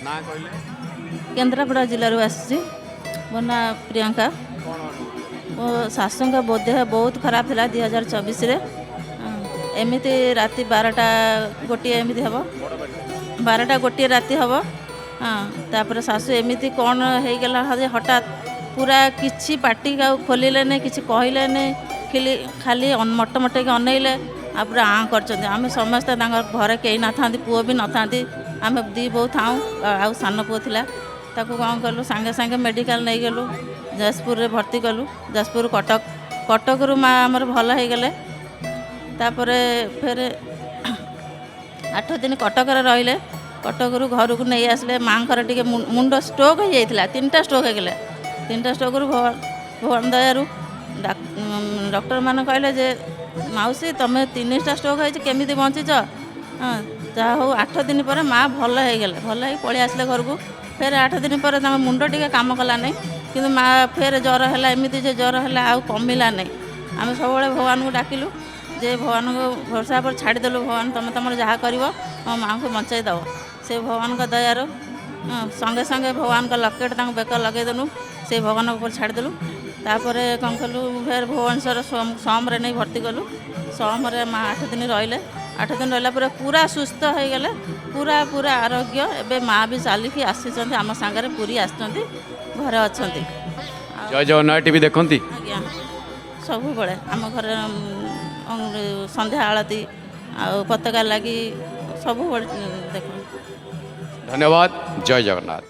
ना कहले केन्द्रापड़ा जिलूर आसी मो ना प्रियंका। मो शाशु का बोधे बहुत खराब था 2024 एमती राति 12टा गोटे एमती हम 12टा गोटे राति हम। हाँ तापर शाशु एमती कौन हो गला हठात पूरा किसी पार्टी का खोलिले नहीं कि कहले नहीं खाली मटमटे के अनैले आ पूरा आँ कर आम समस्ते घर कहीं ना था पुओ भी न था आम दी बो था आउ सान पुओ था ताको कौन कलु सांगे सांगे मेडिकल नहीं गलु जाजपुर भर्ती कलु जाजपुर कटक कटक रु माँ आमर भल हो गले तापर फिर 8 दिन कटक रहिले कटक रु घर को नहीं आसले माँ टे मुंड स्ट्रोक हो जाता 3टा स्ट्रोक हो गले 3टा स्ट्रोक रु भगवान दयारू डॉक्टर मान कहले जे मौसी तुम्हें 3टा स्ट्रोक होती केमी बंचीच। हाँ जहाँ हो 8 दिन पर माँ भल हो गले भल हो पलि आसले घर को फिर 8 दिन पर मुंड टे काम कला नहीं कि माँ फिर ज्वर है एमती ज्वर है आउ कमिला नहीं आम सब भगवान को डाकिलु जे भगवान को भरोसा पर छाड़देलु भगवान तुम तुम जहाँ कर मो माँ को बचाई दब से भगवान का दयार संगे संगे भगवान का लकेट बेक लगेदेलु से भगवान ऊपर छाड़देलु तापर कौन कलु फिर भुवनेश्वर समरे नहीं भर्ती कलु समरे माँ 8 दिन रहिले 8 दिन रहा पूरा सुस्थ हो गले पूरा पूरा आरोग्य एवं माँ भी चलिकी आसी आम सांगे पूरी आसती घरे अच्छा जय जगन्नाथ टीवी देखती आज्ञा सब बड़े आम घर संध्या आलती आ पताका लगी सब देख। धन्यवाद जय जगन्नाथ।